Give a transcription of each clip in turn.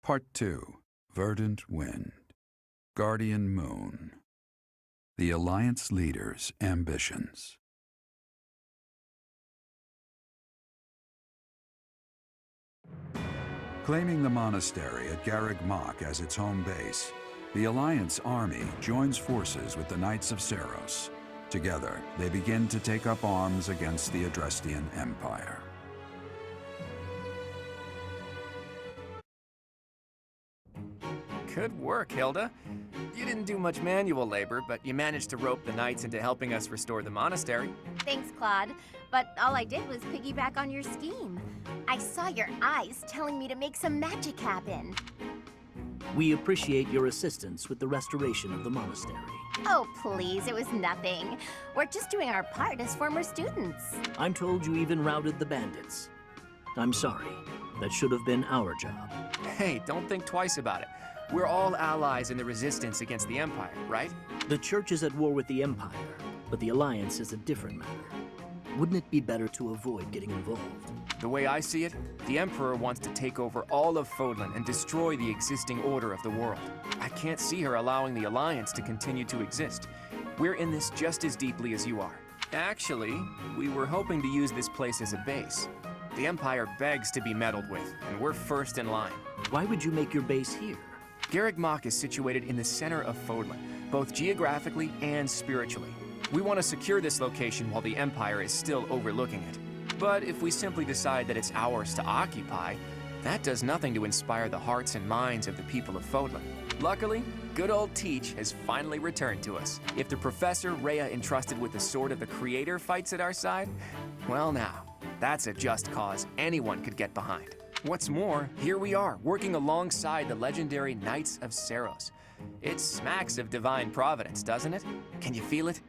Part 2. Verdant Wind. Guardian Moon. The Alliance Leader's Ambitions. Claiming the monastery at Garreg Mach as its home base, the Alliance army joins forces with the Knights of Seiros. Together, they begin to take up arms against the Adrestian Empire. Good work, Hilda. You didn't do much manual labor, but you managed to rope the knights into helping us restore the monastery. Thanks, Claude. But all I did was piggyback on your scheme. I saw your eyes telling me to make some magic happen. We appreciate your assistance with the restoration of the monastery. Oh, please, it was nothing. We're just doing our part as former students. I'm told you even routed the bandits. I'm sorry. That should have been our job. Hey, don't think twice about it. We're all allies in the resistance against the Empire, right? The Church is at war with the Empire, but the Alliance is a different matter. Wouldn't it be better to avoid getting involved? The way I see it, the Emperor wants to take over all of Fodlan and destroy the existing order of the world. I can't see her allowing the Alliance to continue to exist. We're in this just as deeply as you are. Actually, we were hoping to use this place as a base. The Empire begs to be meddled with, and we're first in line. Why would you make your base here? Garreg Mach is situated in the center of Fodlan, both geographically and spiritually. We want to secure this location while the Empire is still overlooking it. But if we simply decide that it's ours to occupy, that does nothing to inspire the hearts and minds of the people of Fodlan. Luckily, good old Teach has finally returned to us. If the Professor Rhea entrusted with the Sword of the Creator fights at our side, well now, that's a just cause anyone could get behind. What's more, here we are, working alongside the legendary Knights of Seiros. It smacks of divine providence, doesn't it? Can you feel it?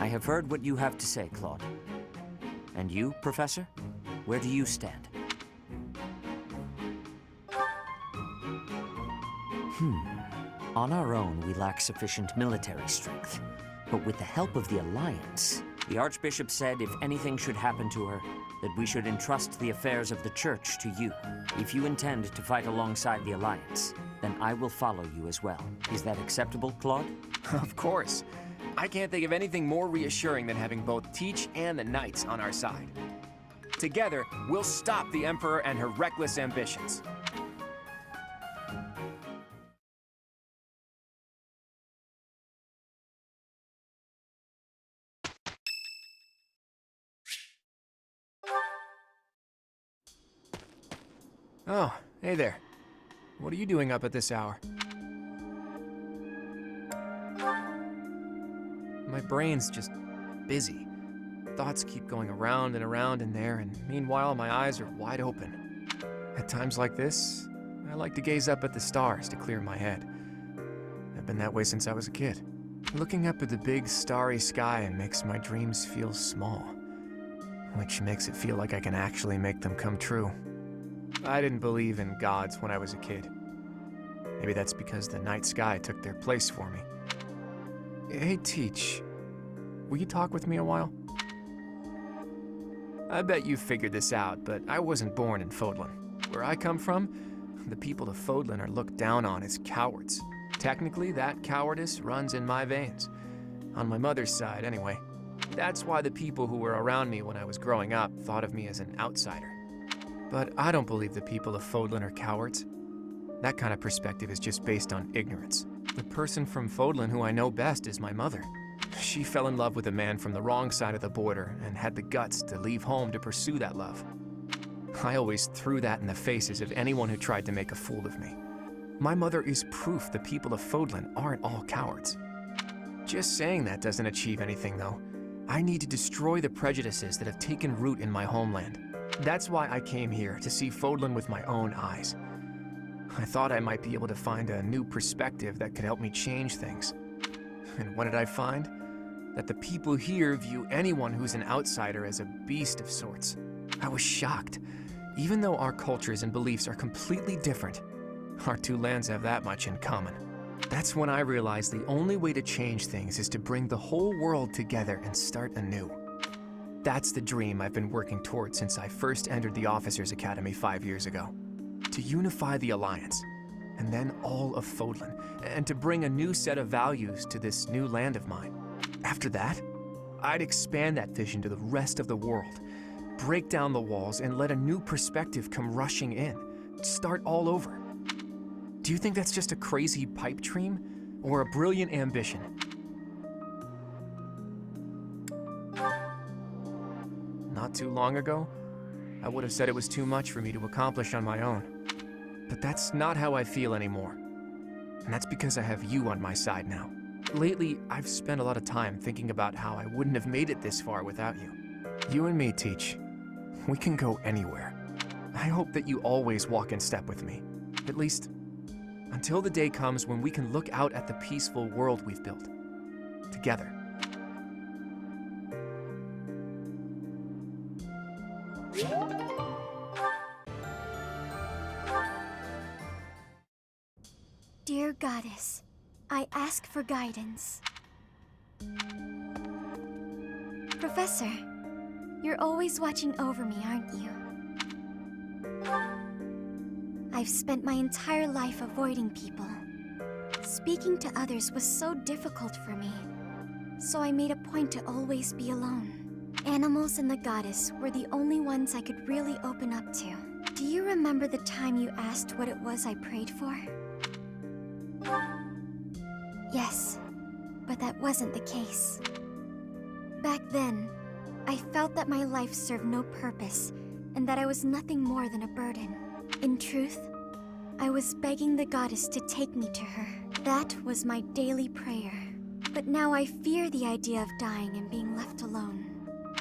I have heard what you have to say, Claude. And you, Professor? Where do you stand? On our own, we lack sufficient military strength. But with the help of the Alliance, the Archbishop said if anything should happen to her, that we should entrust the affairs of the Church to you. If you intend to fight alongside the Alliance, then I will follow you as well. Is that acceptable, Claude? Of course. I can't think of anything more reassuring than having both Teach and the Knights on our side. Together, we'll stop the Emperor and her reckless ambitions. Oh, hey there. What are you doing up at this hour? My brain's just busy. Thoughts keep going around and around in there, and meanwhile my eyes are wide open. At times like this, I like to gaze up at the stars to clear my head. I've been that way since I was a kid. Looking up at the big starry sky makes my dreams feel small, which makes it feel like I can actually make them come true. I didn't believe in gods when I was a kid. Maybe that's because the night sky took their place for me. Hey, Teach, will you talk with me a while? I bet you figured this out, but I wasn't born in Fodlan. Where I come from, the people of Fodlan are looked down on as cowards. Technically, that cowardice runs in my veins. On my mother's side, anyway. That's why the people who were around me when I was growing up thought of me as an outsider. But I don't believe the people of Fodlan are cowards. That kind of perspective is just based on ignorance. The person from Fodlan who I know best is my mother. She fell in love with a man from the wrong side of the border and had the guts to leave home to pursue that love. I always threw that in the faces of anyone who tried to make a fool of me. My mother is proof the people of Fodlan aren't all cowards. Just saying that doesn't achieve anything, though. I need to destroy the prejudices that have taken root in my homeland. That's why I came here, to see Fodlan with my own eyes. I thought I might be able to find a new perspective that could help me change things. And what did I find? That the people here view anyone who's an outsider as a beast of sorts. I was shocked. Even though our cultures and beliefs are completely different, our two lands have that much in common. That's when I realized the only way to change things is to bring the whole world together and start anew. That's the dream I've been working towards since I first entered the Officers Academy 5 years ago. to unify the Alliance, and then all of Fodlan, and to bring a new set of values to this new land of mine. After that, I'd expand that vision to the rest of the world, break down the walls, and let a new perspective come rushing in. Start all over. Do you think that's just a crazy pipe dream, or a brilliant ambition? Not too long ago, I would have said it was too much for me to accomplish on my own. But that's not how I feel anymore. And that's because I have you on my side now. Lately, I've spent a lot of time thinking about how I wouldn't have made it this far without you. You and me, Teach, we can go anywhere. I hope that you always walk in step with me. At least, until the day comes when we can look out at the peaceful world we've built. Together. Dear Goddess, I ask for guidance. Professor, you're always watching over me, aren't you? I've spent my entire life avoiding people. Speaking to others was so difficult for me, so I made a point to always be alone. Animals and the Goddess were the only ones I could really open up to. Do you remember the time you asked what it was I prayed for? Yes, but that wasn't the case. Back then, I felt that my life served no purpose, and that I was nothing more than a burden. In truth, I was begging the Goddess to take me to her. That was my daily prayer. But now I fear the idea of dying and being left alone.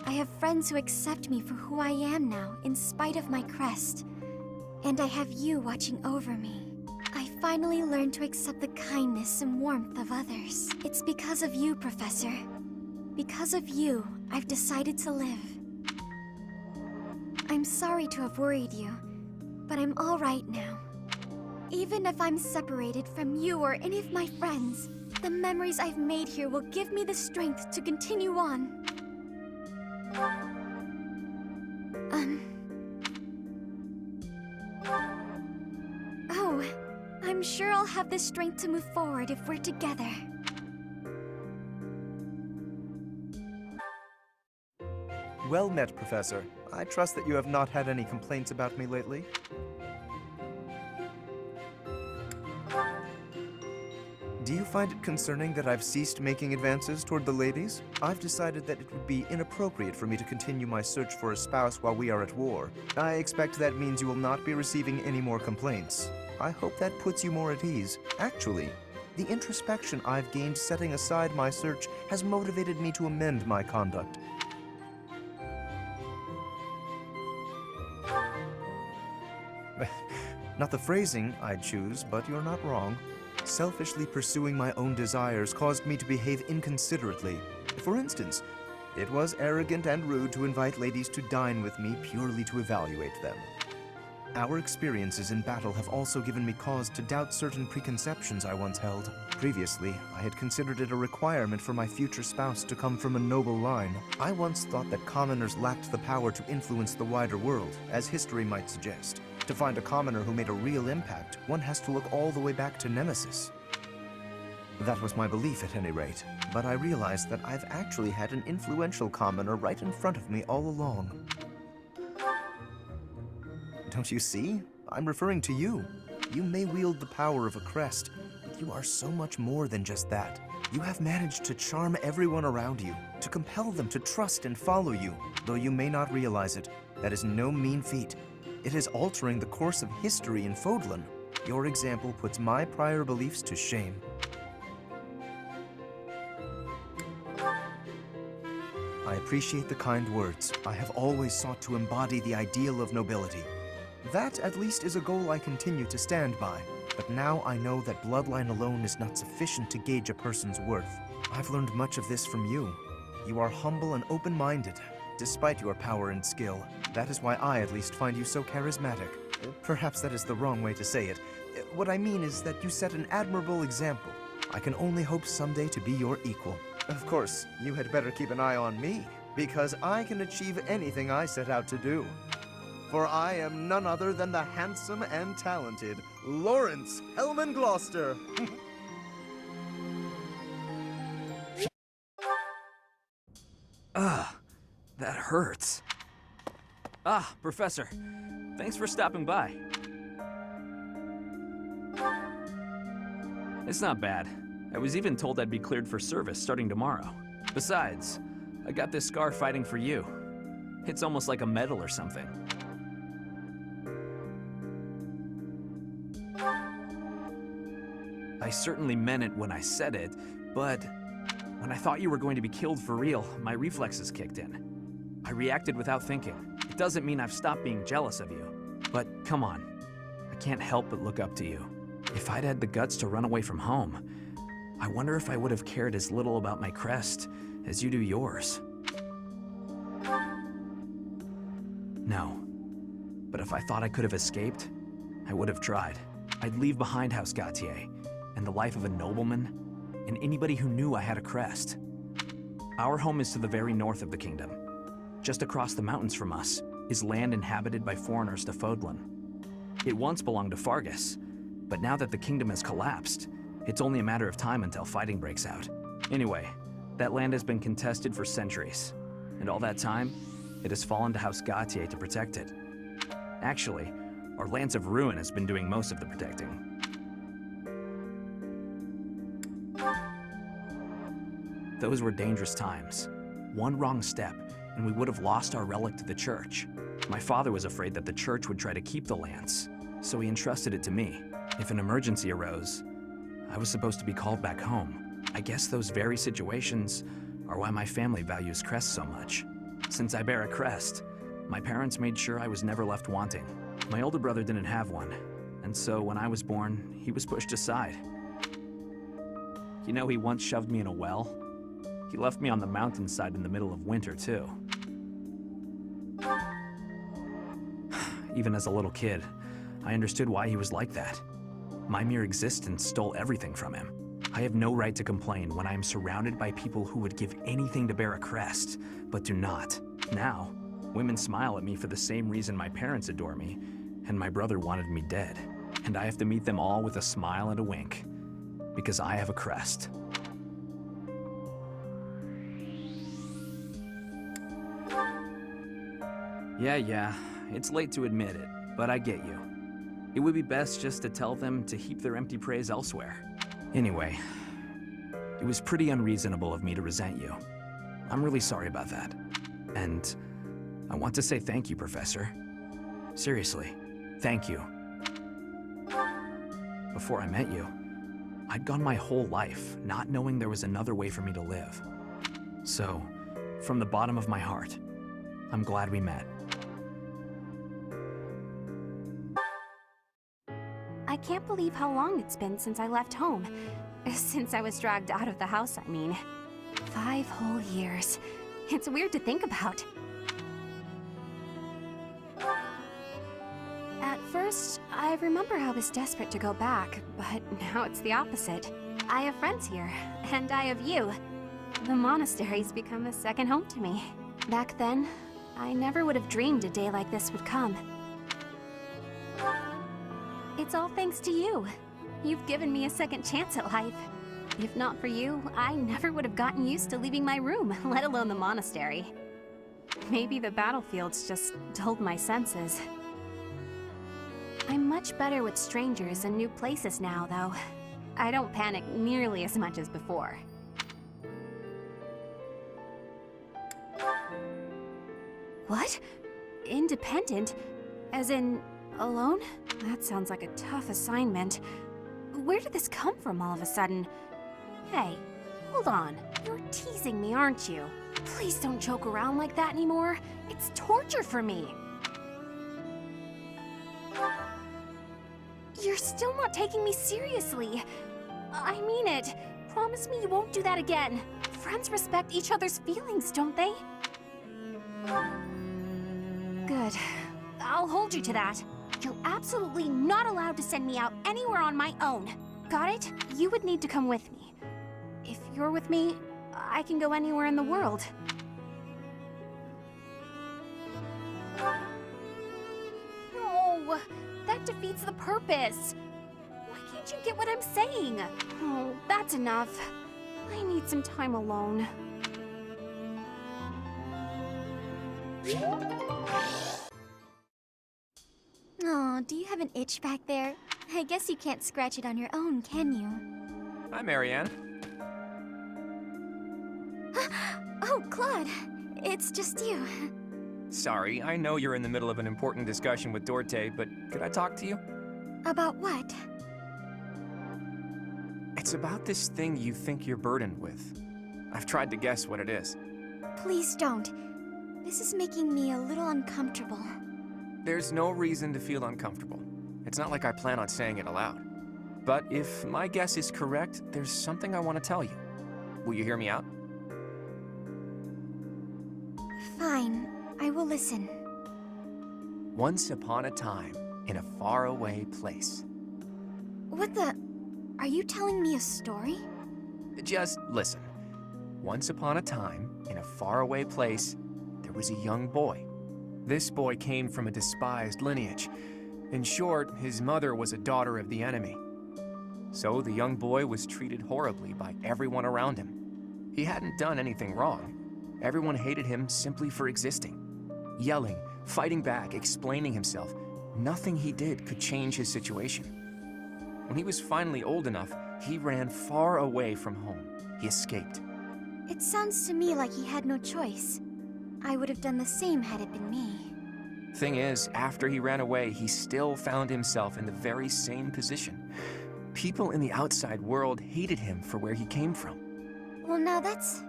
I have friends who accept me for who I am now, in spite of my crest. And I have you watching over me. I finally learned to accept the kindness and warmth of others. It's because of you, Professor. Because of you, I've decided to live. I'm sorry to have worried you, but I'm all right now. Even if I'm separated from you or any of my friends, the memories I've made here will give me the strength to continue on. Oh, I'm sure I'll have the strength to move forward if we're together. Well met, Professor. I trust that you have not had any complaints about me lately. Do you find it concerning that I've ceased making advances toward the ladies? I've decided that it would be inappropriate for me to continue my search for a spouse while we are at war. I expect that means you will not be receiving any more complaints. I hope that puts you more at ease. Actually, the introspection I've gained setting aside my search has motivated me to amend my conduct. Not the phrasing I'd choose, but you're not wrong. Selfishly pursuing my own desires caused me to behave inconsiderately. For instance, it was arrogant and rude to invite ladies to dine with me purely to evaluate them. Our experiences in battle have also given me cause to doubt certain preconceptions I once held. Previously, I had considered it a requirement for my future spouse to come from a noble line. I once thought that commoners lacked the power to influence the wider world, as history might suggest. To find a commoner who made a real impact, one has to look all the way back to Nemesis. That was my belief at any rate, but I realized that I've actually had an influential commoner right in front of me all along. Don't you see? I'm referring to you. You may wield the power of a crest, but you are so much more than just that. You have managed to charm everyone around you, to compel them to trust and follow you. Though you may not realize it, that is no mean feat. It is altering the course of history in Fodlan. Your example puts my prior beliefs to shame. I appreciate the kind words. I have always sought to embody the ideal of nobility. That, at least, is a goal I continue to stand by. But now I know that bloodline alone is not sufficient to gauge a person's worth. I've learned much of this from you. You are humble and open-minded, despite your power and skill. That is why I, at least, find you so charismatic. Perhaps that is the wrong way to say it. What I mean is that you set an admirable example. I can only hope someday to be your equal. Of course, you had better keep an eye on me, because I can achieve anything I set out to do. for I am none other than the handsome and talented Lawrence Hellman Gloucester. Ugh, that hurts. Ah, Professor, thanks for stopping by. It's not bad. I was even told I'd be cleared for service starting tomorrow. Besides, I got this scar fighting for you. It's almost like a medal or something. I certainly meant it when I said it, but when I thought you were going to be killed for real, my reflexes kicked in. I reacted without thinking. It doesn't mean I've stopped being jealous of you. But come on, I can't help but look up to you. If I'd had the guts to run away from home, I wonder if I would have cared as little about my crest as you do yours. No. But if I thought I could have escaped, I would have tried. I'd leave behind House Gautier and the life of a nobleman and anybody who knew I had a crest. Our home is to the very north of the kingdom. Just across the mountains from us is land inhabited by foreigners to Fodlan. It once belonged to Fargus, but now that the kingdom has collapsed, it's only a matter of time until fighting breaks out. Anyway, that land has been contested for centuries, and all that time, it has fallen to House Gautier to protect it. Actually, our Lance of Ruin has been doing most of the protecting. Those were dangerous times. One wrong step, and we would have lost our relic to the church. My father was afraid that the church would try to keep the lance, so he entrusted it to me. If an emergency arose, I was supposed to be called back home. I guess those very situations are why my family values crests so much. Since I bear a crest, my parents made sure I was never left wanting. My older brother didn't have one, and so when I was born, he was pushed aside. You know, he once shoved me in a well. He left me on the mountainside in the middle of winter, too. Even as a little kid, I understood why he was like that. My mere existence stole everything from him. I have no right to complain when I am surrounded by people who would give anything to bear a crest, but do not. Now, women smile at me for the same reason my parents adore me, and my brother wanted me dead. And I have to meet them all with a smile and a wink, because I have a crest. Yeah, it's late to admit it, but I get you. It would be best just to tell them to heap their empty praise elsewhere. Anyway, it was pretty unreasonable of me to resent you. I'm really sorry about that. And I want to say thank you, Professor. Seriously, thank you. Before I met you, I'd gone my whole life not knowing there was another way for me to live. So, from the bottom of my heart, I'm glad we met. I can't believe how long it's been since I left home. Since I was dragged out of the house, I mean. 5 whole years. It's weird to think about. At first, I remember I was desperate to go back, but now it's the opposite. I have friends here, and I have you. The monastery's become a second home to me. Back then, I never would have dreamed a day like this would come. It's all thanks to you. You've given me a second chance at life. If not for you, I never would have gotten used to leaving my room, let alone the monastery. Maybe the battlefields just dulled my senses. I'm much better with strangers and new places now, though. I don't panic nearly as much as before. What? Independent? As in, alone? That sounds like a tough assignment. Where did this come from all of a sudden? Hey, hold on. You're teasing me, aren't you? Please don't joke around like that anymore. It's torture for me. You're still not taking me seriously. I mean it. Promise me you won't do that again. Friends respect each other's feelings, don't they? Good. I'll hold you to that. You're absolutely not allowed to send me out anywhere on my own. Got it? You would need to come with me. If you're with me, I can go anywhere in the world. defeats the purpose. Why can't you get what I'm saying? Oh, that's enough. I need some time alone. Oh, do you have an itch back there? I guess you can't scratch it on your own, can you? Hi, Marianne. Oh, Claude, it's just you. Sorry, I know you're in the middle of an important discussion with Dorte, but could I talk to you? About what? It's about this thing you think you're burdened with. I've tried to guess what it is. Please don't. This is making me a little uncomfortable. There's no reason to feel uncomfortable. It's not like I plan on saying it aloud. But if my guess is correct, there's something I want to tell you. Will you hear me out? Fine, I will listen. Once upon a time, in a faraway place. What the? Are you telling me a story? Just listen. Once upon a time, in a faraway place, there was a young boy. This boy came from a despised lineage. In short, his mother was a daughter of the enemy. So the young boy was treated horribly by everyone around him. He hadn't done anything wrong. Everyone hated him simply for existing. Yelling, fighting back, explaining himself. Nothing he did could change his situation. When he was finally old enough, he ran far away from home. He escaped. It sounds to me like he had no choice. I would have done the same had it been me. Thing is, after he ran away, he still found himself in the very same position. People in the outside world hated him for where he came from. Well, now that's...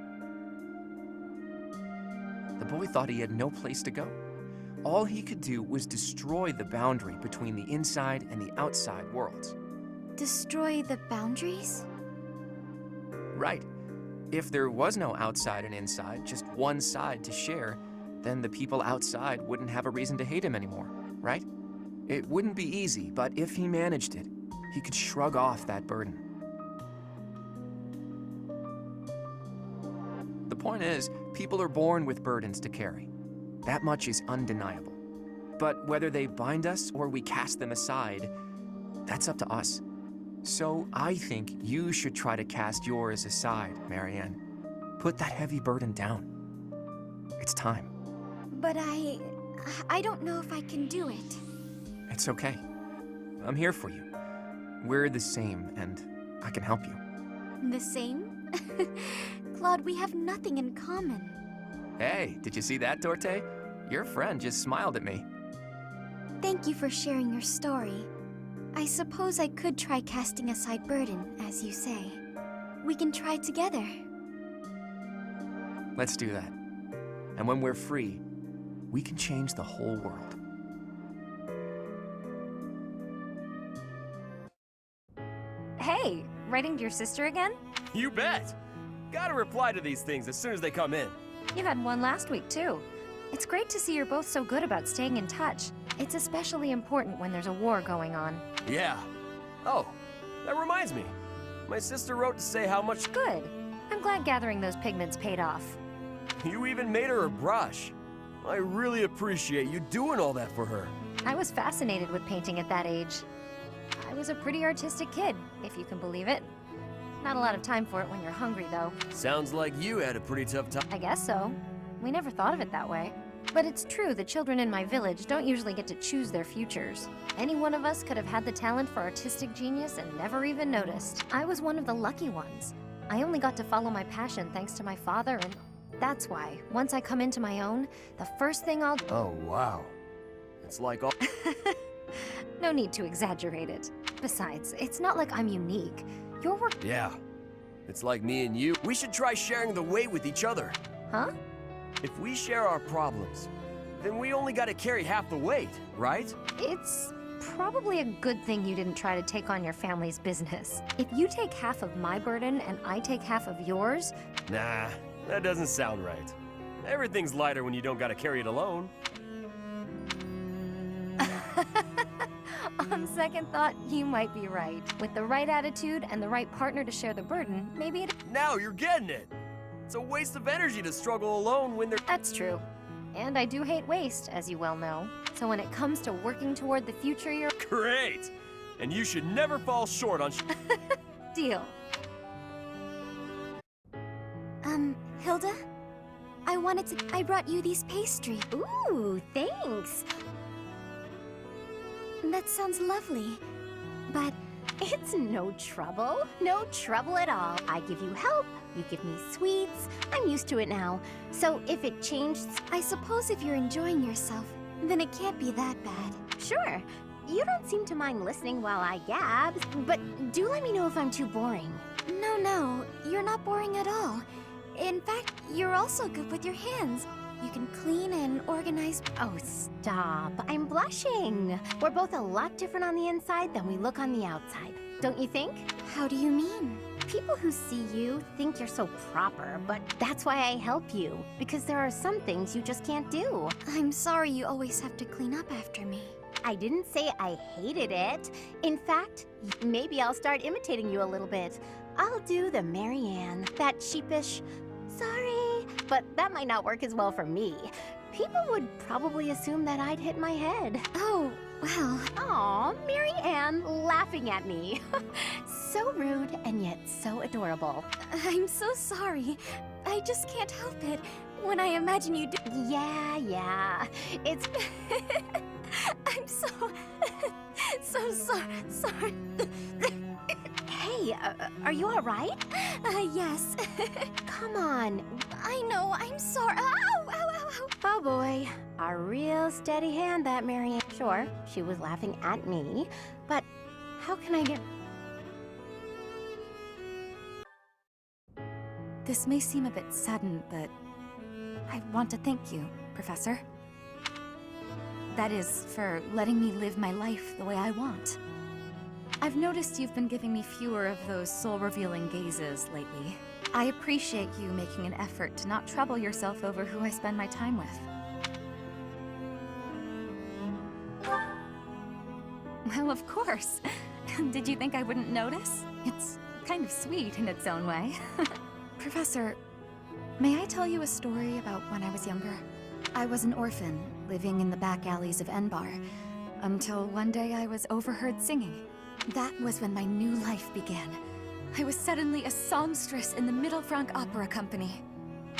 The boy thought he had no place to go. All he could do was destroy the boundary between the inside and the outside worlds. Destroy the boundaries? Right. If there was no outside and inside, just one side to share, then the people outside wouldn't have a reason to hate him anymore, right? It wouldn't be easy, but if he managed it, he could shrug off that burden. The point is, people are born with burdens to carry. That much is undeniable. But whether they bind us or we cast them aside, that's up to us. So I think you should try to cast yours aside, Marianne. Put that heavy burden down. It's time. But I don't know if I can do it. It's okay. I'm here for you. We're the same, and I can help you. The same? Claude, we have nothing in common. Hey, did you see that, Dorte? Your friend just smiled at me. Thank you for sharing your story. I suppose I could try casting aside burden, as you say. We can try together. Let's do that. And when we're free, we can change the whole world. Hey, writing to your sister again? You bet! Gotta reply to these things as soon as they come in. You had one last week, too. It's great to see you're both so good about staying in touch. It's especially important when there's a war going on. Yeah. Oh, that reminds me. My sister wrote to say how much... Good. I'm glad gathering those pigments paid off. You even made her a brush. I really appreciate you doing all that for her. I was fascinated with painting at that age. I was a pretty artistic kid, if you can believe it. Not a lot of time for it when you're hungry, though. Sounds like you had a pretty tough time. I guess so. We never thought of it that way. But it's true the children in my village don't usually get to choose their futures. Any one of us could have had the talent for artistic genius and never even noticed. I was one of the lucky ones. I only got to follow my passion thanks to my father, and that's why, once I come into my own, the first thing I'll... Oh, wow. It's like all... No need to exaggerate it. Besides, it's not like I'm unique. Your work... Yeah. It's like me and you. We should try sharing the weight with each other. Huh? If we share our problems, then we only gotta carry half the weight, right? It's probably a good thing you didn't try to take on your family's business. If you take half of my burden and I take half of yours... Nah, that doesn't sound right. Everything's lighter when you don't gotta carry it alone. On second thought, you might be right. With the right attitude and the right partner to share the burden, maybe it... Now you're getting it! It's a waste of energy to struggle alone when there... That's true. And I do hate waste, as you well know. So when it comes to working toward the future, you're Great! And you should never fall short on deal. Hilda? I brought you these pastries. Ooh, thanks. That sounds lovely. But It's no trouble. No trouble at all. I give you help, you give me sweets. I'm used to it now. So if it changed, I suppose if you're enjoying yourself, then it can't be that bad. sure. You don't seem to mind listening while I gab, but do let me know if I'm too boring. No, you're not boring at all. In fact, you're also good with your hands. You can clean and organize. Oh, stop. I'm blushing. We're both a lot different on the inside than we look on the outside. Don't you think? How do you mean? People who see you think you're so proper, but that's why I help you. Because there are some things you just can't do. I'm sorry you always have to clean up after me. I didn't say I hated it. In fact, maybe I'll start imitating you a little bit. I'll do the Marianne, that sheepish, sorry, but that might not work as well for me. People would probably assume that I'd hit my head. Oh, well, Aw, Marianne laughing at me. So rude and yet so adorable. I'm so sorry. I just can't help it when I imagine you do. Yeah. It's I'm so sorry. Hey, are you all right? Yes. Come on. I know, I'm sorry. Ow. Oh boy, a real steady hand, that Marianne. Sure, she was laughing at me, but how can I get... This may seem a bit sudden, but I want to thank you, Professor. That is, for letting me live my life the way I want. I've noticed you've been giving me fewer of those soul-revealing gazes lately. I appreciate you making an effort to not trouble yourself over who I spend my time with. Well, of course. Did you think I wouldn't notice? It's kind of sweet in its own way. Professor, may I tell you a story about when I was younger? I was an orphan, living in the back alleys of Enbar, until one day I was overheard singing. That was when my new life began. I was suddenly a songstress in the Mittelfranc Opera Company.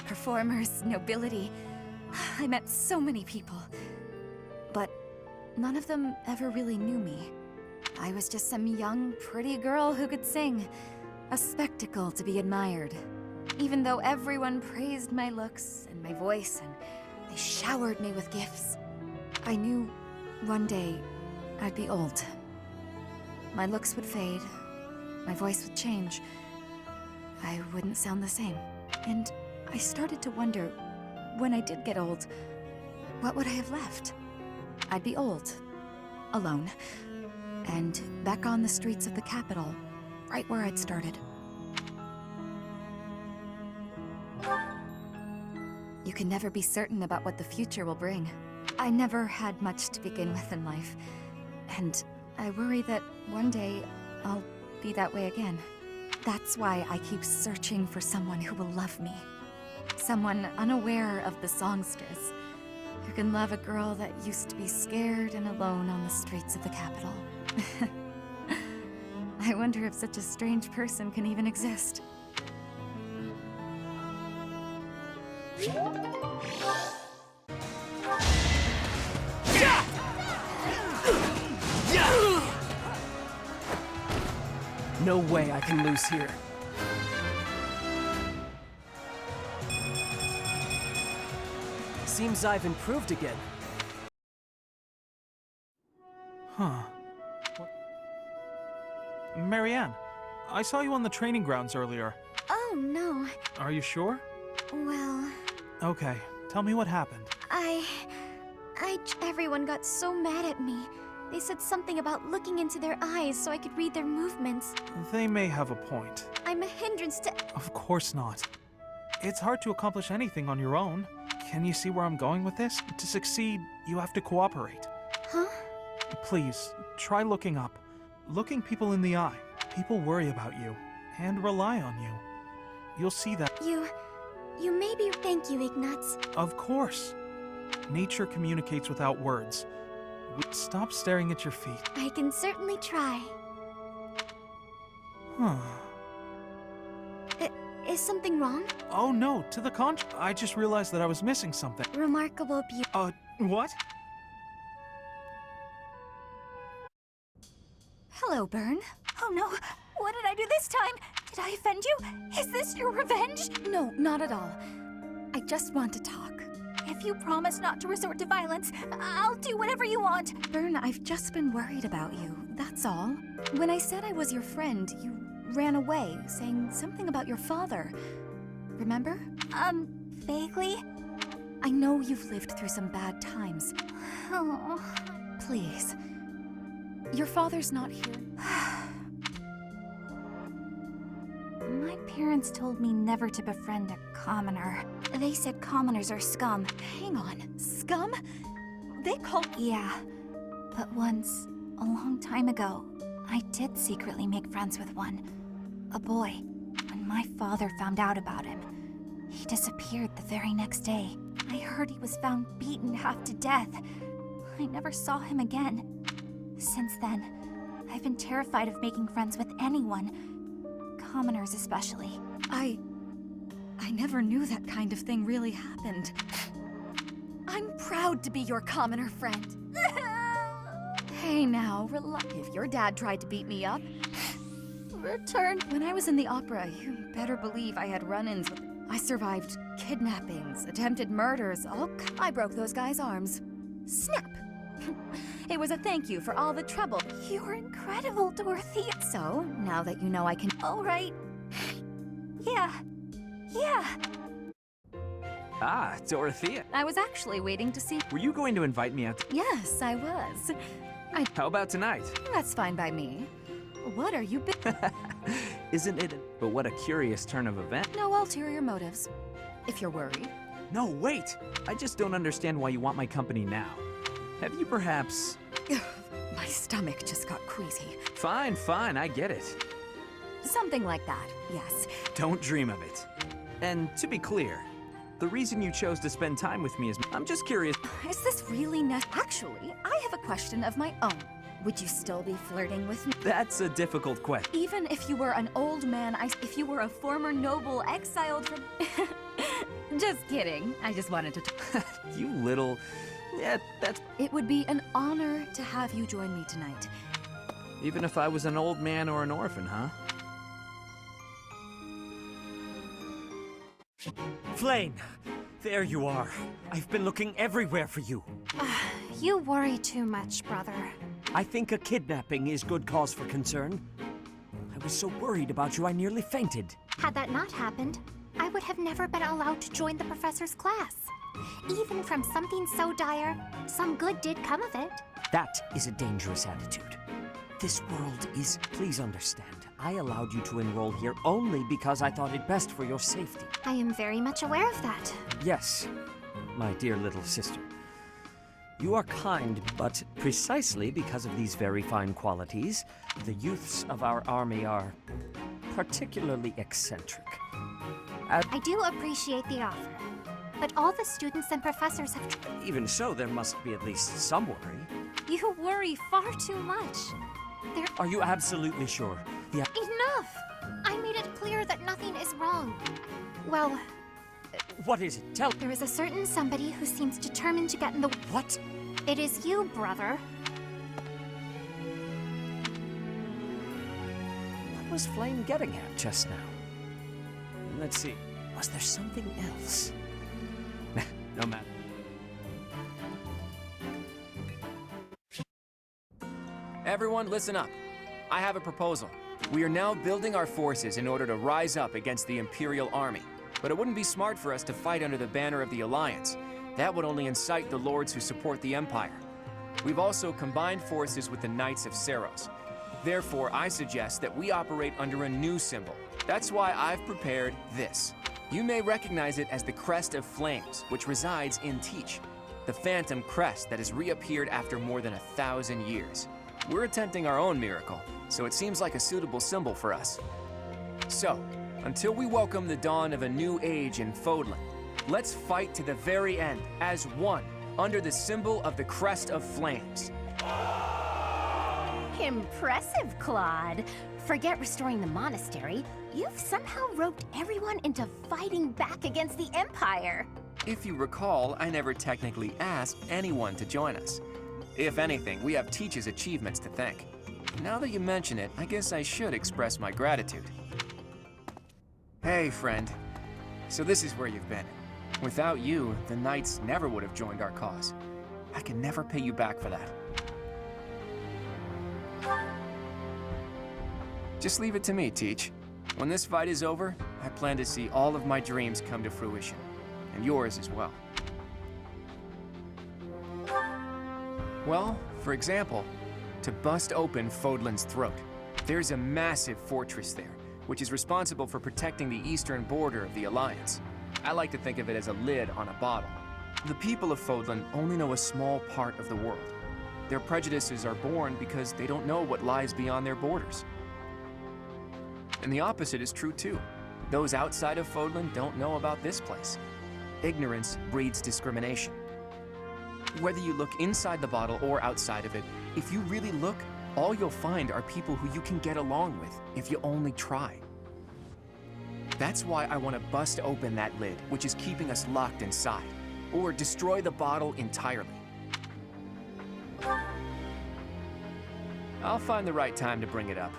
Performers, nobility. I met so many people. But none of them ever really knew me. I was just some young, pretty girl who could sing. A spectacle to be admired. Even though everyone praised my looks and my voice, and they showered me with gifts, I knew one day I'd be old. My looks would fade, my voice would change. I wouldn't sound the same. And I started to wonder, when I did get old, what would I have left? I'd be old, alone, and back on the streets of the capital, right where I'd started. You can never be certain about what the future will bring. I never had much to begin with in life, and I worry that one day I'll be that way again. That's why I keep searching for someone who will love me. Someone unaware of the songstress, who can love a girl that used to be scared and alone on the streets of the capital. I wonder if such a strange person can even exist. No way I can lose here. Seems I've improved again. Huh. Marianne, I saw you on the training grounds earlier. Oh, no. Are you sure? Well, Okay, tell me what happened. everyone got so mad at me. They said something about looking into their eyes so I could read their movements. They may have a point. I'm a hindrance to... Of course not. It's hard to accomplish anything on your own. Can you see where I'm going with this? To succeed, you have to cooperate. Huh? Please, try looking up. Looking people in the eye. People worry about you and rely on you. You'll see that. You may be... Thank you, Ignatz. Of course. Nature communicates without words, Stop staring at your feet. I can certainly try. Huh. Is something wrong? Oh no, to the contrary. I just realized that I was missing something. Remarkable beauty. What? Hello, Byrne. Oh no, what did I do this time? Did I offend you? Is this your revenge? No, not at all. I just want to talk. If you promise not to resort to violence, I'll do whatever you want. Byrne, I've just been worried about you, that's all. When I said I was your friend, you ran away, saying something about your father. Remember? Vaguely? I know you've lived through some bad times. Oh. Please. Your father's not here. My parents told me never to befriend a commoner. They said commoners are scum. Hang on, scum? They call— Yeah, but once, a long time ago, I did secretly make friends with one. A boy. When my father found out about him, he disappeared the very next day. I heard he was found beaten half to death. I never saw him again. Since then, I've been terrified of making friends with anyone. Commoners especially. I never knew that kind of thing really happened. I'm proud to be your commoner friend. Hey now, relax. If your dad tried to beat me up, when I was in the opera, you better believe I had run-ins with— I survived kidnappings, attempted murders, I broke those guys' arms. Snap! It was a thank you for all the trouble. You're incredible, Dorothy. So, now that you know I can— All right. Yeah. Ah, Dorothea. I was actually waiting to see— Were you going to invite me out? Yes, I was. How about tonight? That's fine by me. What are you— Isn't it? But what a curious turn of events. No ulterior motives, if you're worried. No, wait. I just don't understand why you want my company now. Have you perhaps... My stomach just got queasy. Fine, I get it. Something like that, yes. Don't dream of it. And to be clear, the reason you chose to spend time with me is... I'm just curious. Is this really Actually, I have a question of my own. Would you still be flirting with me? That's a difficult question. Even if you were an old man, if you were a former noble exiled from... Just kidding. I just wanted to... You little... Yeah, that's... It would be an honor to have you join me tonight. Even if I was an old man or an orphan, huh? Flayn! There you are. I've been looking everywhere for you. You worry too much, brother. I think a kidnapping is good cause for concern. I was so worried about you I nearly fainted. Had that not happened, I would have never been allowed to join the professor's class. Even from something so dire, some good did come of it. That is a dangerous attitude. This world is... Please understand, I allowed you to enroll here only because I thought it best for your safety. I am very much aware of that. Yes, my dear little sister. You are kind, but precisely because of these very fine qualities, the youths of our army are particularly eccentric. I do appreciate the offer, but all the students and professors have... Even so, there must be at least some worry. You worry far too much. Are you absolutely sure? Yeah. Enough! I made it clear that nothing is wrong. Well... What is it? Tell... There is a certain somebody who seems determined to get in the... What? It is you, brother. What was Flayn getting at just now? Let's see. Was there something else? No matter. Everyone, listen up. I have a proposal. We are now building our forces in order to rise up against the Imperial Army. But it wouldn't be smart for us to fight under the banner of the Alliance. That would only incite the lords who support the Empire. We've also combined forces with the Knights of Seiros. Therefore, I suggest that we operate under a new symbol. That's why I've prepared this. You may recognize it as the Crest of Flames, which resides in Teach, the phantom crest that has reappeared after more than 1,000 years. We're attempting our own miracle, so it seems like a suitable symbol for us. So, until we welcome the dawn of a new age in Fodlan, let's fight to the very end as one under the symbol of the Crest of Flames. Impressive, Claude. Forget restoring the monastery. You've somehow roped everyone into fighting back against the Empire. If you recall, I never technically asked anyone to join us. If anything, we have Teach's achievements to thank. Now that you mention it, I guess I should express my gratitude. Hey, friend. So this is where you've been. Without you, the Knights never would have joined our cause. I can never pay you back for that. Just leave it to me, Teach. When this fight is over, I plan to see all of my dreams come to fruition. And yours as well. Well, for example, to bust open Fodlan's throat. There's a massive fortress there, which is responsible for protecting the eastern border of the Alliance. I like to think of it as a lid on a bottle. The people of Fodlan only know a small part of the world. Their prejudices are born because they don't know what lies beyond their borders. And the opposite is true too. Those outside of Fodlan don't know about this place. Ignorance breeds discrimination. Whether you look inside the bottle or outside of it, if you really look, all you'll find are people who you can get along with if you only try. That's why I want to bust open that lid, which is keeping us locked inside, or destroy the bottle entirely. I'll find the right time to bring it up.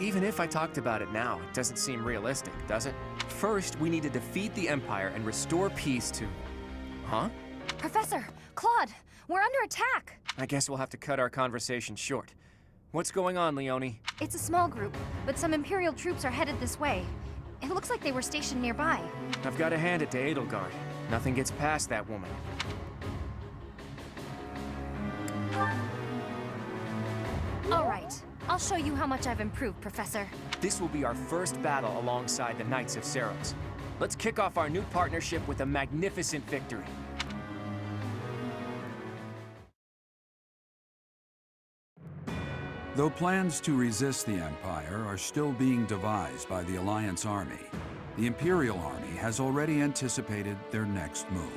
Even if I talked about it now, it doesn't seem realistic, does it? First, we need to defeat the Empire and restore peace to... Huh? Professor! Claude! We're under attack! I guess we'll have to cut our conversation short. What's going on, Leonie? It's a small group, but some Imperial troops are headed this way. It looks like they were stationed nearby. I've got to hand it to Edelgard. Nothing gets past that woman. All right. I'll show you how much I've improved, Professor. This will be our first battle alongside the Knights of Seiros. Let's kick off our new partnership with a magnificent victory. Though plans to resist the Empire are still being devised by the Alliance army, the Imperial army has already anticipated their next move.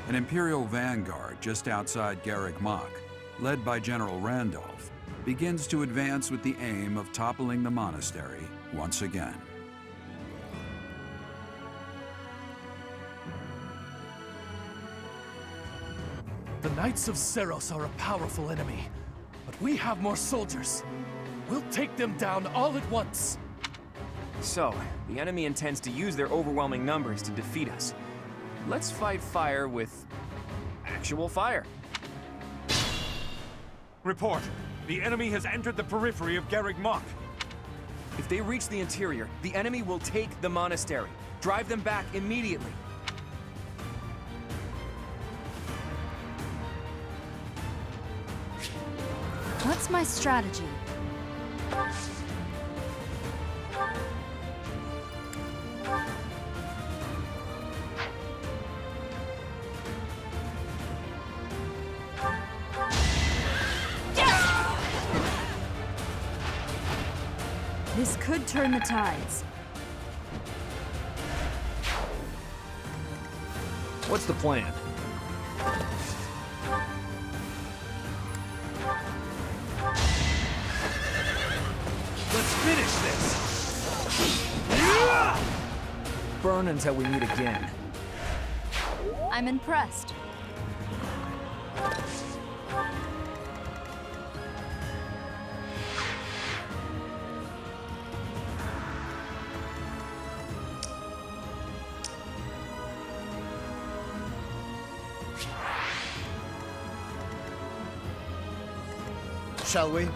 An Imperial vanguard just outside Garreg Mach, led by General Randolph, begins to advance with the aim of toppling the monastery once again. The Knights of Seiros are a powerful enemy, but we have more soldiers. We'll take them down all at once. So, the enemy intends to use their overwhelming numbers to defeat us. Let's fight fire with actual fire. Report. The enemy has entered the periphery of Garreg Mach. If they reach the interior, the enemy will take the monastery. Drive them back immediately. What's my strategy? This could turn the tides. What's the plan? Let's finish this! Burn until we meet again. I'm impressed. Shall we?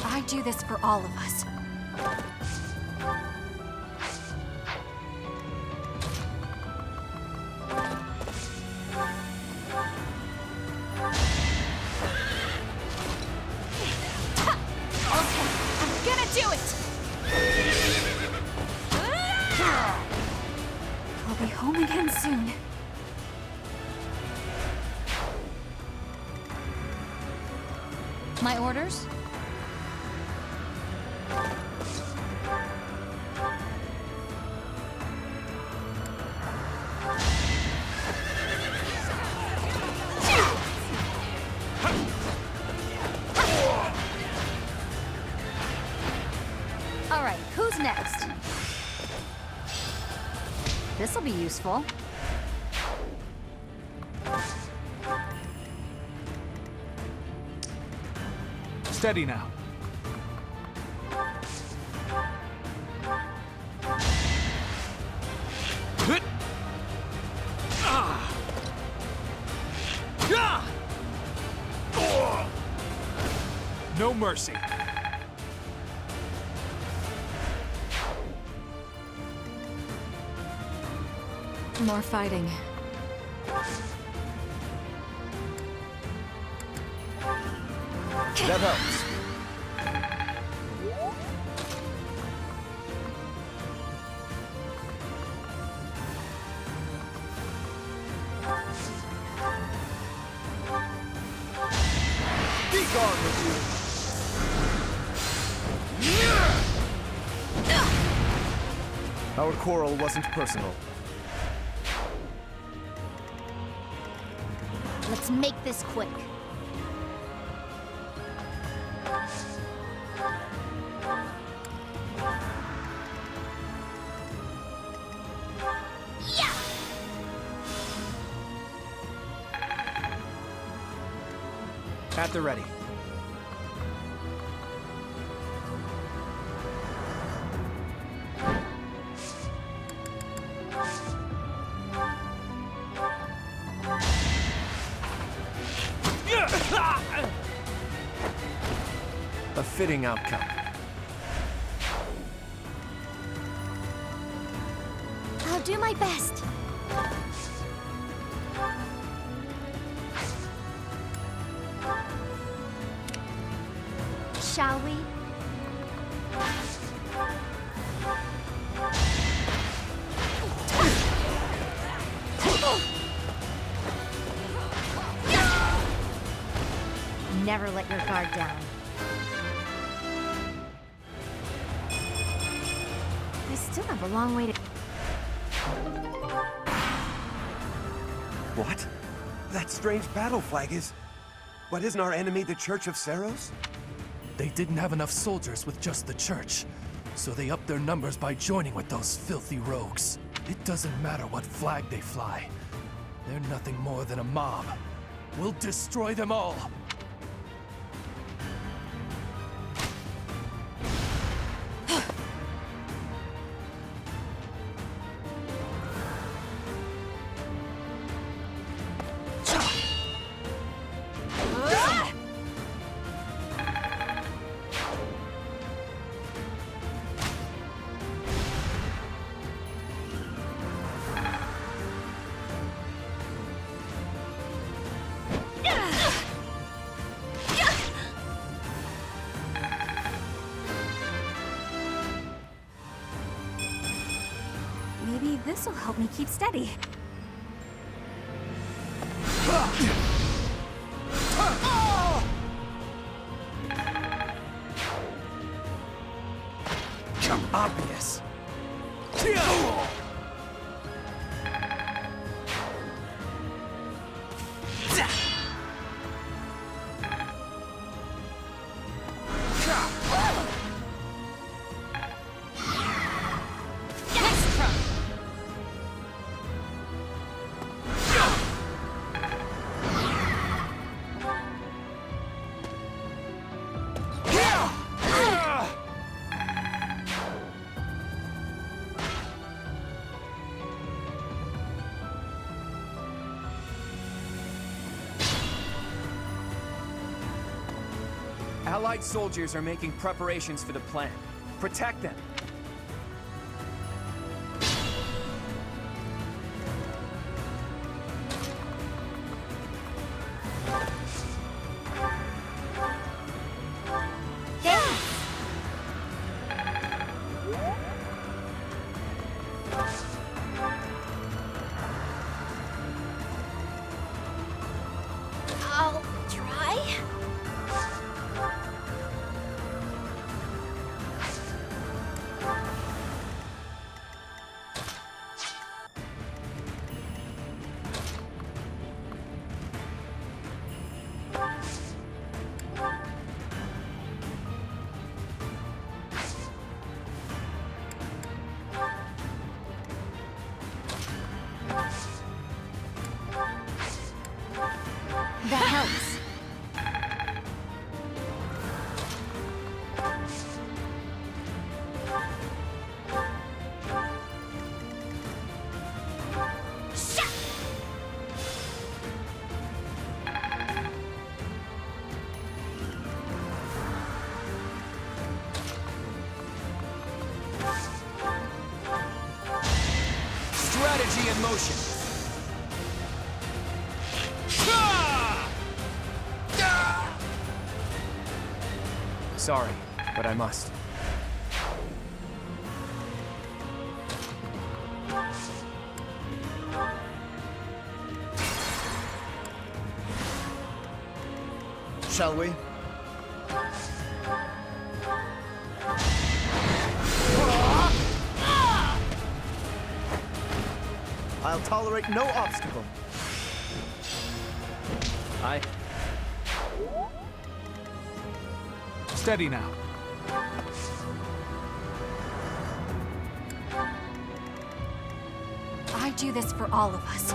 I do this for all of us. I'll be home again soon. My orders? What's next? This'll be useful. Steady now. No mercy. More fighting. That helps. Be gone with you. Our quarrel wasn't personal. Let's make this quick. At the ready. A fitting outcome. I'll do my best. Shall we? Never let your guard down. I still have a long way to... What? That strange battle flag is... But isn't our enemy the Church of Seiros? They didn't have enough soldiers with just the church, so they upped their numbers by joining with those filthy rogues. It doesn't matter what flag they fly. They're nothing more than a mob. We'll destroy them all! Maybe this'll help me keep steady. Obvious. Allied soldiers are making preparations for the plan. Protect them. I'll try. Strategy in motion. Sorry, but I must. Shall we? I'll tolerate no obstacle. Aye. Steady now. I do this for all of us.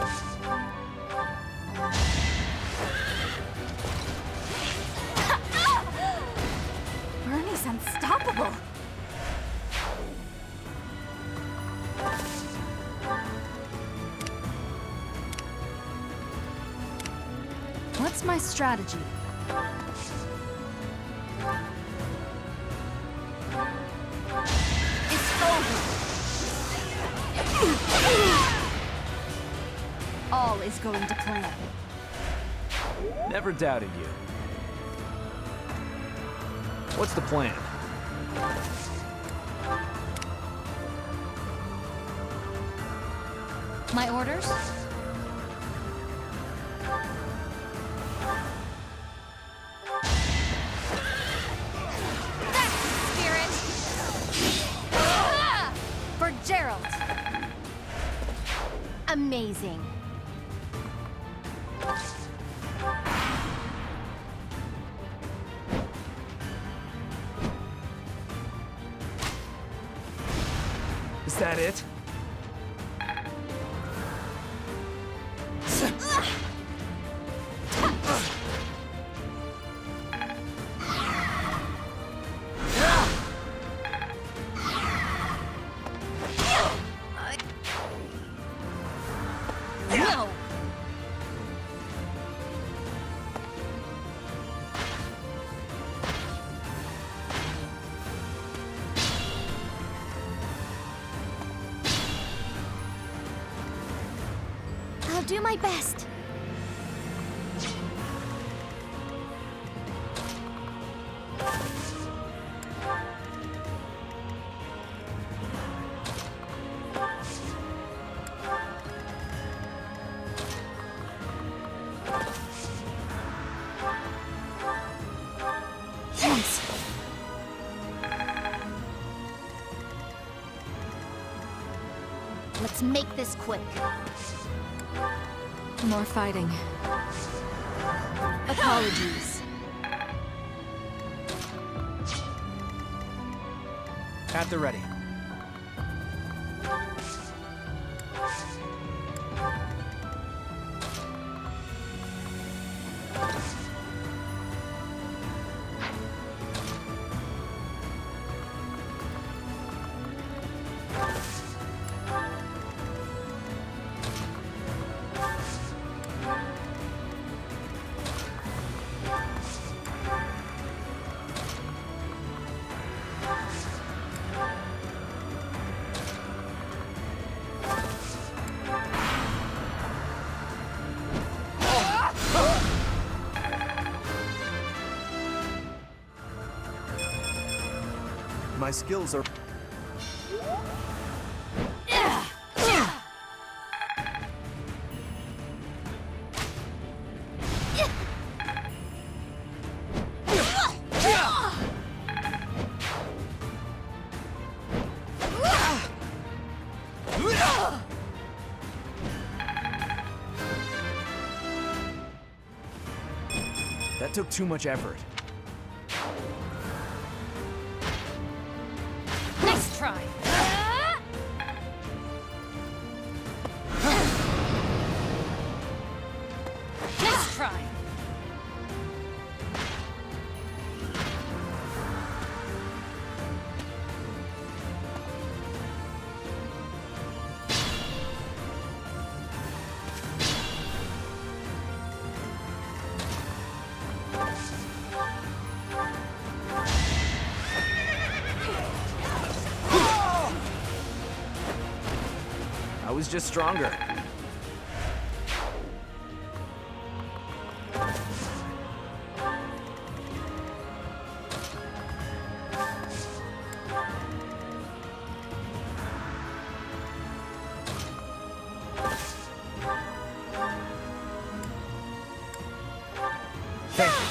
Bernie's unstoppable. What's my strategy? It's over. All is going to plan. Never doubted you. What's the plan? My orders? For Gerald. Amazing. Is that it? No! I'll do my best. Thanks. Let's make this quick. More fighting. Apologies. At the ready. My skills are... That took too much effort. Nice try. Nice try. I was just stronger. Thank you.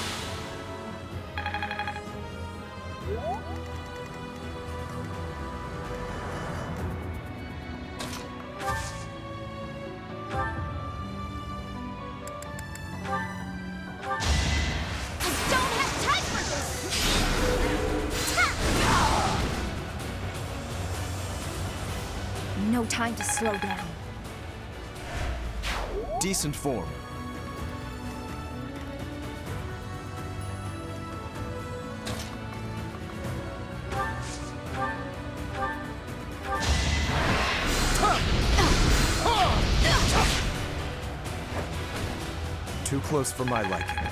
No time to slow down. Decent form. Too close for my liking.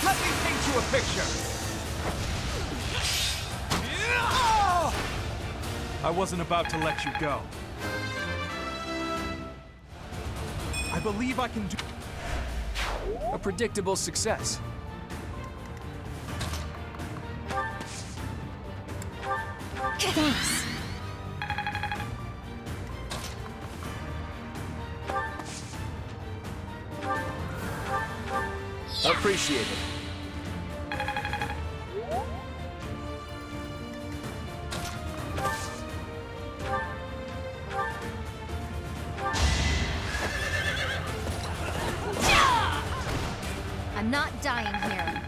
Let me paint you a picture! I wasn't about to let you go. I believe I can do... A predictable success. Thanks. Appreciate it. I'm not dying here.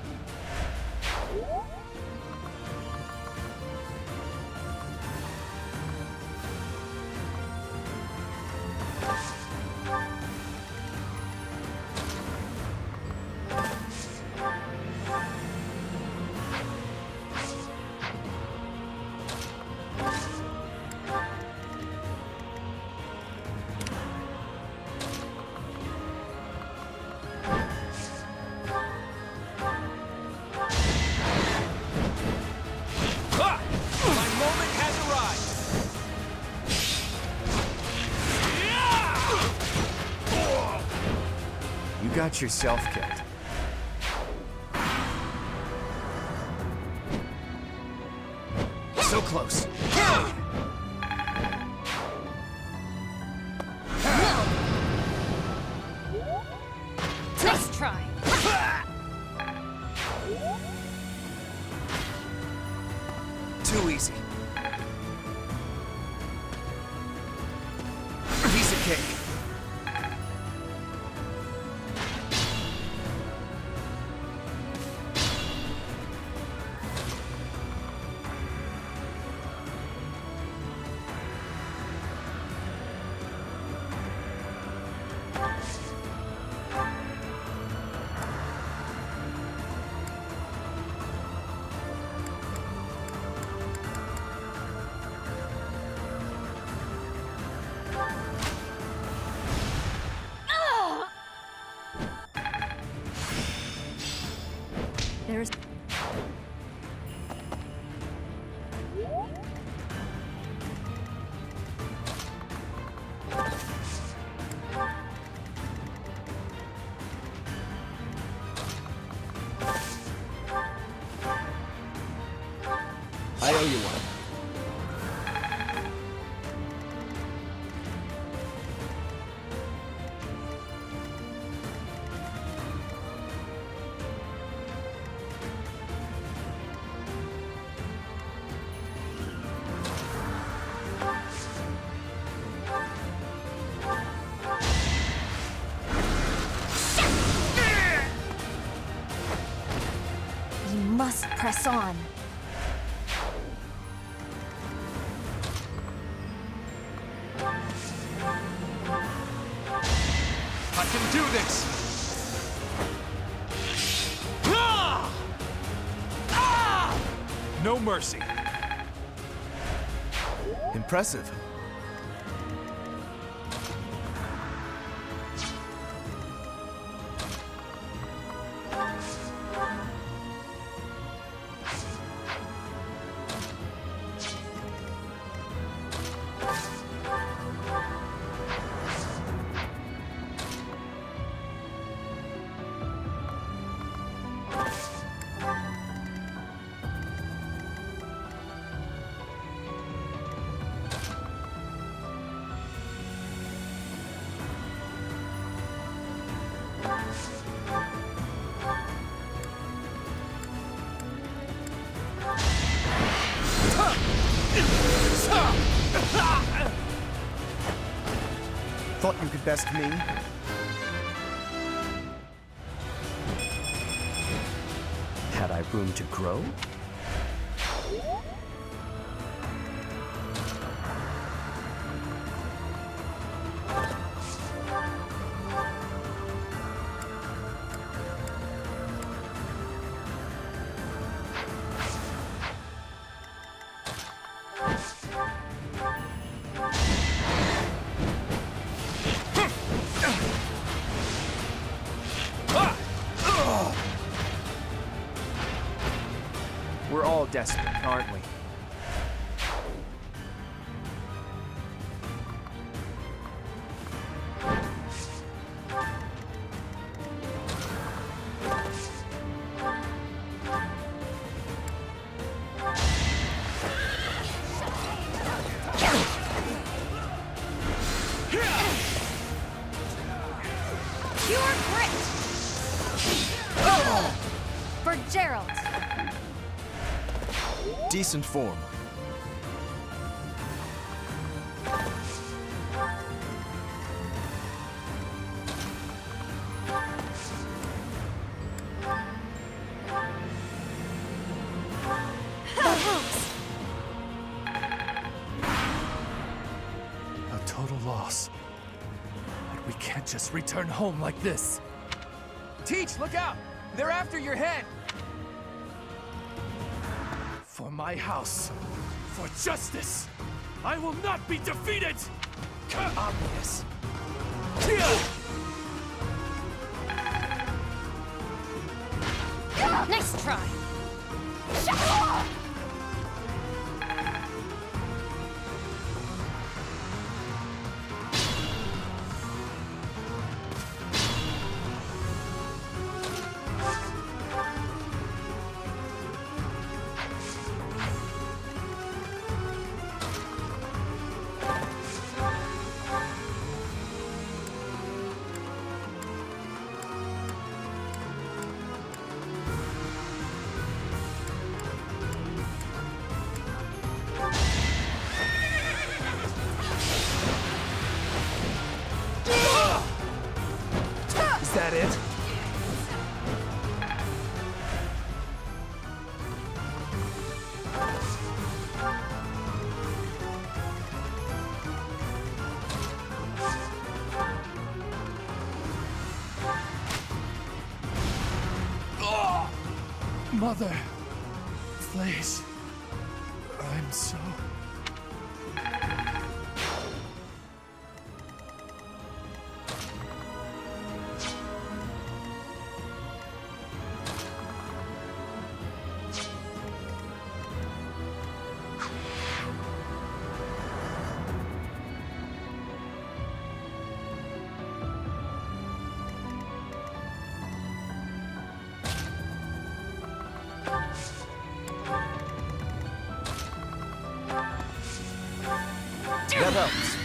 My moment has arrived! You got yourself killed. So close. Nice try. Too easy. Piece of cake. There's... I owe you one. We must press on. I can do this! No mercy. Impressive. Thought you could best me? Had I room to grow? We're all desperate, aren't we? Pure grit! For Gerald. Decent form. A total loss. But we can't just return home like this. Teach, look out! They're after your head! For my house, for justice, I will not be defeated! Obvious. Nice try. Is that it? Mother, please. I'm so... That helps.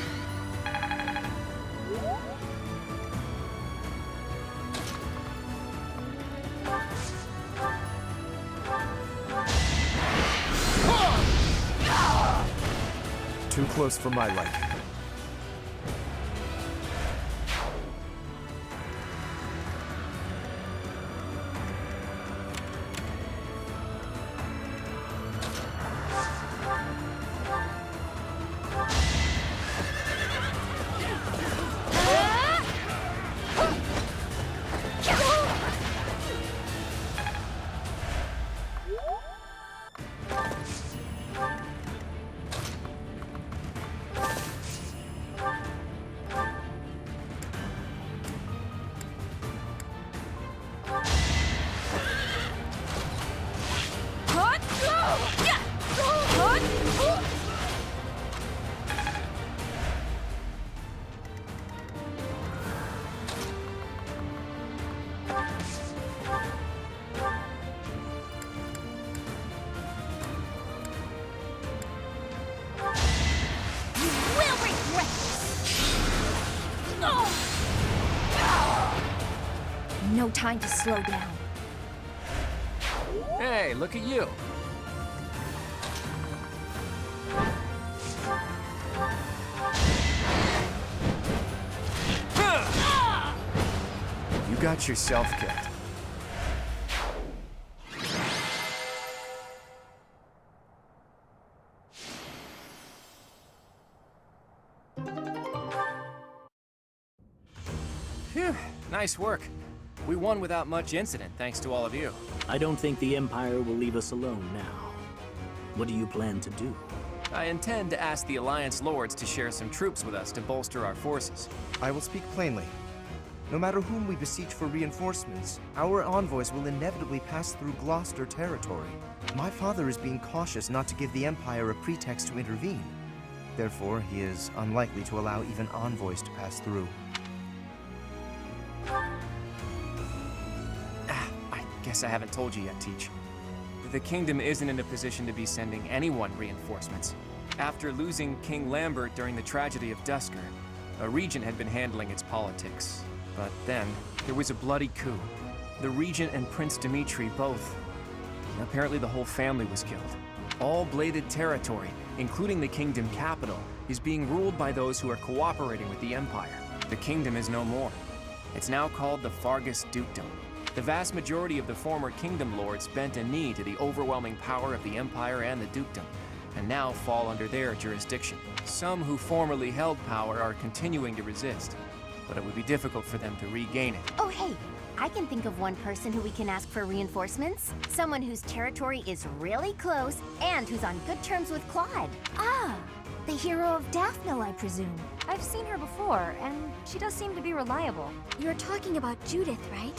Too close for my liking. No time to slow down. Hey, look at you. got yourself killed. Phew, nice work. We won without much incident, thanks to all of you. I don't think the Empire will leave us alone now. What do you plan to do? I intend to ask the Alliance Lords to share some troops with us to bolster our forces. I will speak plainly. No matter whom we beseech for reinforcements, our envoys will inevitably pass through Gloucester territory. My father is being cautious not to give the Empire a pretext to intervene. Therefore, he is unlikely to allow even envoys to pass through. I guess I haven't told you yet, Teach. The kingdom isn't in a position to be sending anyone reinforcements. After losing King Lambert during the tragedy of Duscur, a regent had been handling its politics. But then, there was a bloody coup. The regent and Prince Dimitri both. Apparently the whole family was killed. All bladed territory, including the kingdom capital, is being ruled by those who are cooperating with the Empire. The kingdom is no more. It's now called the Faerghus Dukedom. The vast majority of the former kingdom lords bent a knee to the overwhelming power of the Empire and the dukedom, and now fall under their jurisdiction. Some who formerly held power are continuing to resist, but it would be difficult for them to regain it. Oh, hey, I can think of one person who we can ask for reinforcements. Someone whose territory is really close and who's on good terms with Claude. Ah, the hero of Daphne, I presume. I've seen her before, and she does seem to be reliable. You're talking about Judith, right?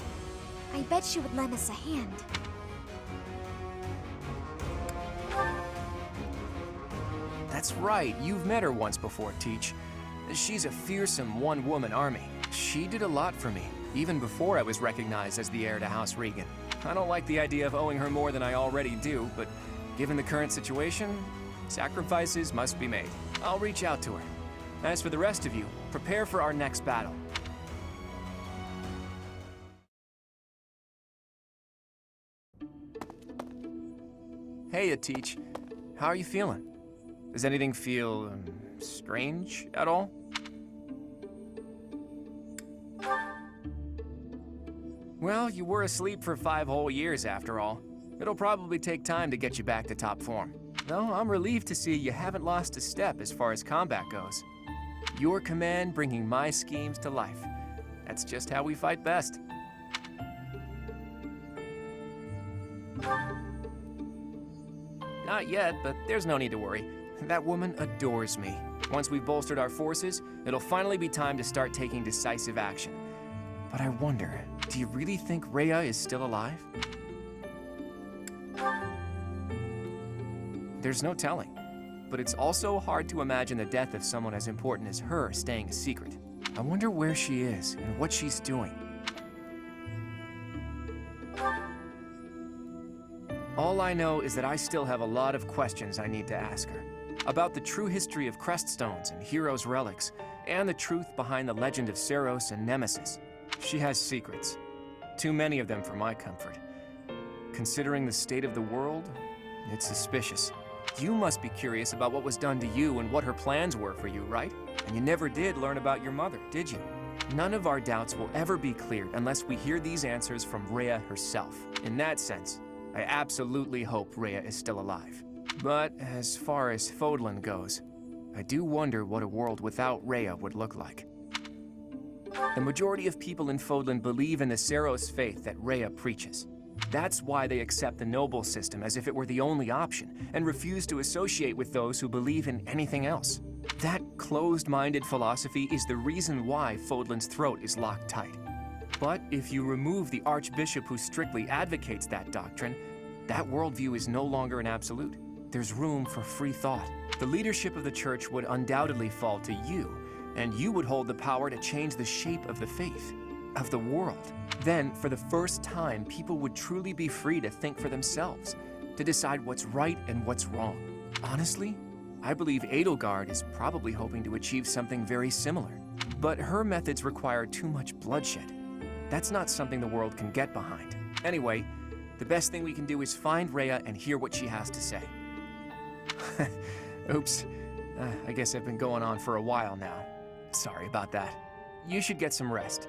I bet she would lend us a hand. That's right, you've met her once before, Teach. She's a fearsome one-woman army. She did a lot for me, even before I was recognized as the heir to House Regan. I don't like the idea of owing her more than I already do, but given the current situation, sacrifices must be made. I'll reach out to her. As for the rest of you, prepare for our next battle. Hey, Teach. How are you feeling? Does anything feel strange at all? Well, you were asleep for 5 whole years after all. It'll probably take time to get you back to top form. Though I'm relieved to see you haven't lost a step as far as combat goes. Your command bringing my schemes to life. That's just how we fight best. Not yet, but there's no need to worry. That woman adores me. Once we've bolstered our forces, it'll finally be time to start taking decisive action. But I wonder, do you really think Rhea is still alive? There's no telling, but it's also hard to imagine the death of someone as important as her staying a secret. I wonder where she is and what she's doing. All I know is that I still have a lot of questions I need to ask her. About the true history of Creststones and Heroes' Relics, and the truth behind the legend of Seiros and Nemesis. She has secrets. Too many of them for my comfort. Considering the state of the world, it's suspicious. You must be curious about what was done to you and what her plans were for you, right? And you never did learn about your mother, did you? None of our doubts will ever be cleared unless we hear these answers from Rhea herself. In that sense, I absolutely hope Rhea is still alive. But as far as Fodlan goes, I do wonder what a world without Rhea would look like. The majority of people in Fodlan believe in the Seiros faith that Rhea preaches. That's why they accept the noble system as if it were the only option, and refuse to associate with those who believe in anything else. That closed-minded philosophy is the reason why Fodlan's throat is locked tight. But if you remove the Archbishop who strictly advocates that doctrine, that worldview is no longer an absolute. There's room for free thought. The leadership of the Church would undoubtedly fall to you, and you would hold the power to change the shape of the faith, of the world. Then, for the first time, people would truly be free to think for themselves, to decide what's right and what's wrong. Honestly, I believe Edelgard is probably hoping to achieve something very similar. But her methods require too much bloodshed. That's not something the world can get behind. Anyway, the best thing we can do is find Rhea and hear what she has to say. Oops. I guess I've been going on for a while now. Sorry about that. You should get some rest.